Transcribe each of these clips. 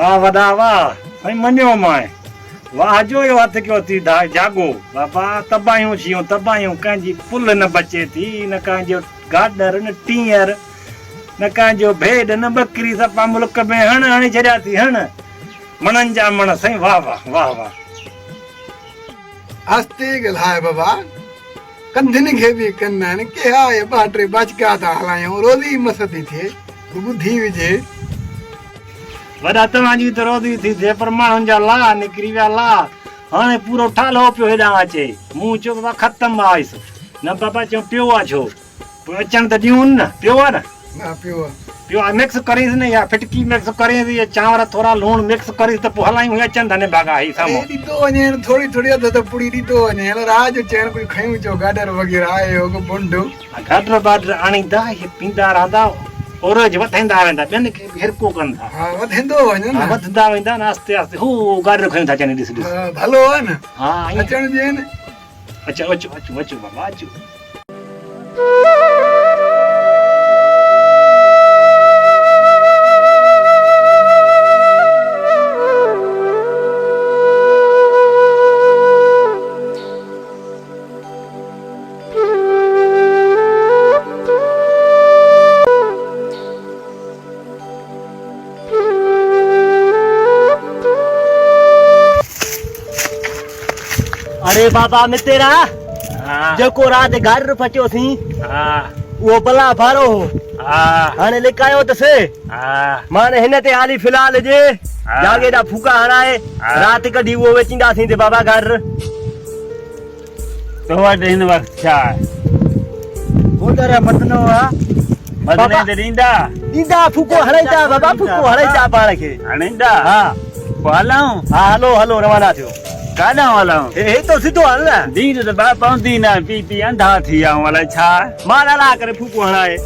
वाह वॾा वाह साईं मञियो मां वाह जो यो हथ कयो थी जागो बाबा तबायूं छियूं तबायूं कंहिंजी पुल न बचे थी न कंहिंजो गाडर न टीयर न कंहिंजो भेड न बकरी सफ़ा मुल्क में हण हणी छॾिया थी हण मणनि जा मण साईं वाह वाह वाह वाह आस्ते ॻाल्हाए बाबा कंधिन खे बि कन आहिनि के आहे ॿ टे बचका था हलायूं रोज़ी मस थी थिए ॿुधी विझे वॾा तव्हांजी त रोज़ी थी थिए पर माण्हुनि जा ला निकिरी विया ला हाणे पूरो ठालो पियो हेॾां अचे मूं चयो बाबा ख़तमु आयुसि न बाबा चयो पियो आहे छो पोइ अचनि त ॾियूं न पियो आहे न पियो आहे मिक्स करीस न या फिटकी मिक्स करीस या चांवर थोरा लूणु मिक्स करीस त पोइ हलायूं अचनि धने भागा ही साम्हूं ॾींदो वञे थोरी थोरी अधु त पुड़ी ॾींदो वञे राज चइण कुझु खयूं चओ गाडर वग़ैरह आहे बुंड गाडर बाडर आणींदा इहे पींदा रहंदा ओरज वधाईंदा वेंदा ॿियनि खे बि हिरको कनि था हा वधंदो वञे न वधंदा वेंदा न आस्ते आस्ते हू गाडर खयूं था अचनि ॾिस ॾिस भलो आहे न हा अचण ॾियनि अचो अचो अचो अचो बाबा अचो अरे बाबा मितेरा जेको रात घर फटियो थी वो भला भारो हाने लिकायो तसे माने हिन ते हाली फिलहाल जे जागे दा फूका हणाए रात कढी वो वेचिंदा थी ते बाबा घर तो वट हिन वक्त छा उधर मदनो आ मदने ते ॾींदा फूको हणाईंदा बाबा फूको हणाईंदा पाण खे हणाईंदा हां हलाऊं हा हलो हलो रवाना थियो काॾां हलाऊं हे तो सिधो हल न दीन त बा पवंदी न पी पी अंधा थी आऊं अलाए छा मां ला करे फूको हणाए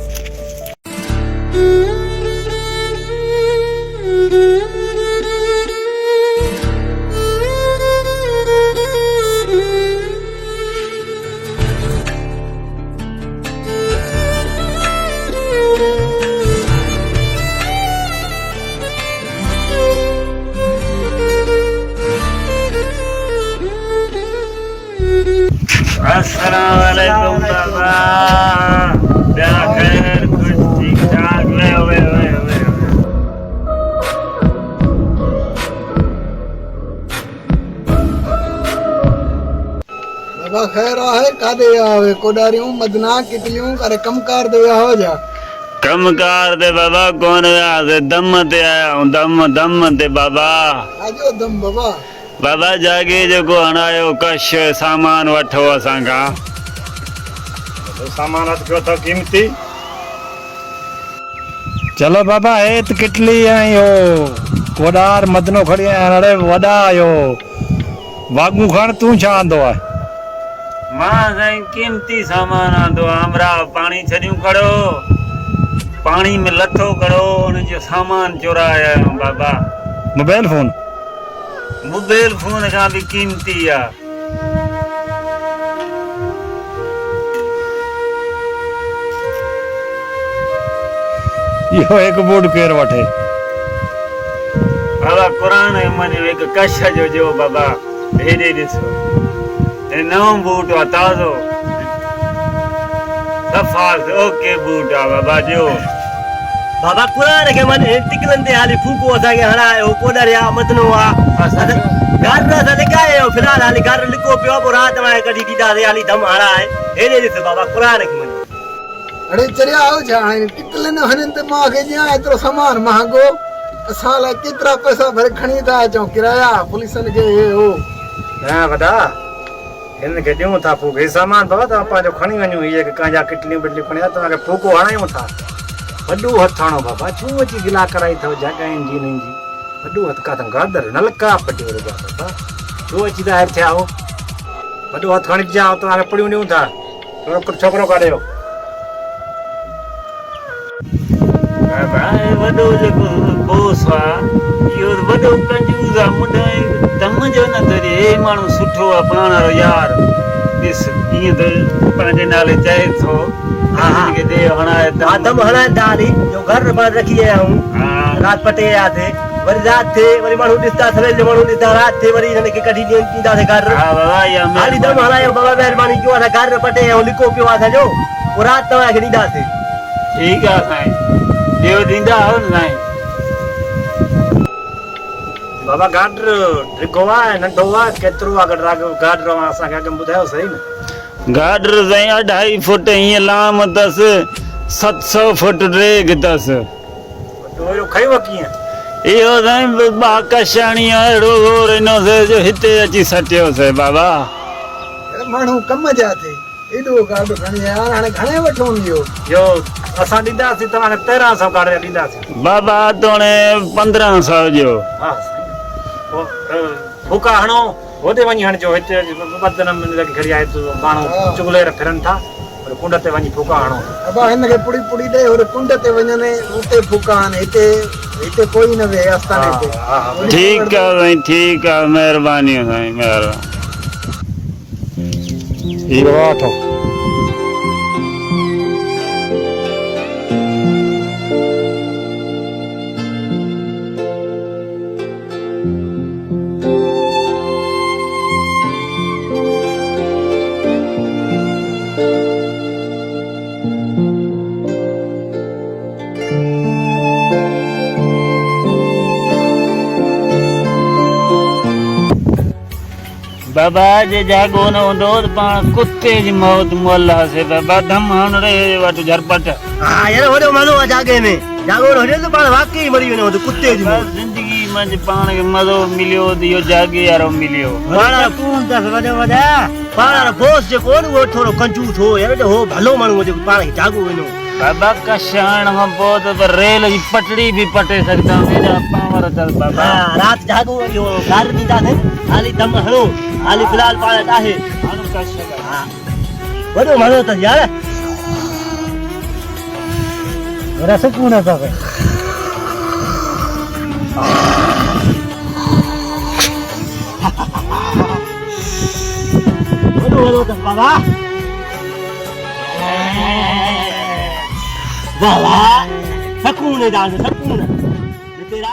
अस्सलाम वालेकुम बाबा क्या खैर कुछ ठीक ठाक ले वे बाबा खैर आहे कादे आवे कोडारियूं मदना किटलियूं करे कमकार दे हो जा कमकार दे बाबा कौन आया दम ते आया हूं दम ते बाबा आजो दम बाबा बाबा जागे जेको हणायो कश सामान वठो असां खां सामान हथ कयो अथव कीमती चलो बाबा हेत किटली आयो कोडार मदनो खड़ी आया अरे वॾा आयो वागू खण तूं छा आंदो आहे मां साईं कीमती सामान आंदो हमरा पाणी छॾियूं खड़ो पाणी में लथो खड़ो उनजो सामान चुराया आहियूं बाबा मोबाइल फोन खां बि कीमती आहे इहो हिकु बूट केरु वठे बाबा क़ुर मञो हिकु कश जो बाबा हेॾे ॾिसो हे नओं बूट आहे ताज़ो सफ़ा ओके बूट आहे बाबा जो बाबा कुरान के मन टिकलन ते हाली फूको असा के हणायो कोडरिया मदनो आ घर न लिकाए फिलहाल हाली घर लिको पियो पो रात में कडी दीदा दे हाली दम हणाए हेने दिस बाबा कुरान के मन अरे चरिया हो जा टिकलन हनन ते मां के जिया एतरो सामान महंगो असाला केतरा पैसा भरे खणी था चो किराया पुलिसन के हे हो ना वडा इन के दियो था फूके सामान बाबा तो पाजो खणी वणू ये कांजा किटली बिटली खणिया तो के फूको हणायो था वडू हथ हणो बाबा छू अची गिला कराई थो जगाइन जी नंजी वडू हथ का गादर नलका पटी रे बाबा छू अची दा हथ आओ वडू हथ खणी जाओ तो आके पड़ियो न्यू था थोरो छोकरो काढियो बाबा वडो जेको बोस आ यो वडो कंजूस आ मुंडे दम जो न धरे हे माण्हू सुठो आ पाण रो यार ॾिस ईअं त पंहिंजे नाले चए थो के दे हणाए दम हणाए दाली जो घर बंद रखी आया हूं रात पटे आया थे वरी रात थे वरी माण्हू ॾिसंदा सवेल जो माण्हू ॾिसंदा रात थे वरी हिनखे कढी ॾींदासीं घर हा बाबा या हाली दम हलायो बाबा महिरबानी कयो असां घर पटे ऐं लिको पियो आहे असांजो पोइ राति तव्हांखे ॾींदासीं ठीक है साईं देव दींदा हो साईं बाबा गाडर ढिघो आहे नंढो आहे केतिरो आहे गाडर असांखे अॻु ॿुधायो सही न गाडर साईं 2.5 फुट हीअं लाम अथस 700 फुट रेग अथस तो खयो कीअं इहो साईं बाकशाणी अहिड़ो ज़ोर ॾिनोसीं जो हिते अची सटियोसीं बाबा माण्हू कम जा थे एॾो गाॾो खणी आया हाणे घणे वठो इहो जो असां ॾींदासीं तव्हांखे 1300 गाडर ॾींदासीं बाबा तोणे 1500 जो हा फूका हणो होॾे वञी हणिजो हिते बदन में लॻी खड़ी आहे माण्हू चुगलेर फिरनि था पर कुंड ते वञी फूका हणो बाबा हिनखे पुड़ी पुड़ी ॾे होॾे कुंड ते वञनि उते फूका आहिनि हिते कोई न वेहे आस्थाने ते ठीक है साईं ठीक है महिरबानी साईं महिरबानी इहो वठो बाबा जे जागो न हूंदो त पाण कुते जी मौत मोल हुआसीं बाबा धम हण रे वटि झरपट हा यार होॾो मज़ो आहे जागे में जागो हुजे त पाण वाकई मरी वञो त कुते जी बस जिंदगी में पाण खे मज़ो मिलियो त इहो जागे वारो मिलियो पाण तूं दस वॾो वॾा पाण बोस जेको न उहो थोरो कंजूस हो यार हो भलो माण्हू हो जेको पाण खे जागो वञो बाबा कशाइण खां पोइ त रेल जी पटड़ी बि पटे सघंदा एॾा पावर अथसि बाबा हा राति जागो इहो घर ॾींदासीं हाली दम हणो हाली फ़िलहाल पाण आहे हा वॾो मज़ो अथसि यार वॾा सुकून अथव वॾो मज़ो अथसि बाबा वाह वाह सकून है दान सकून है तेरा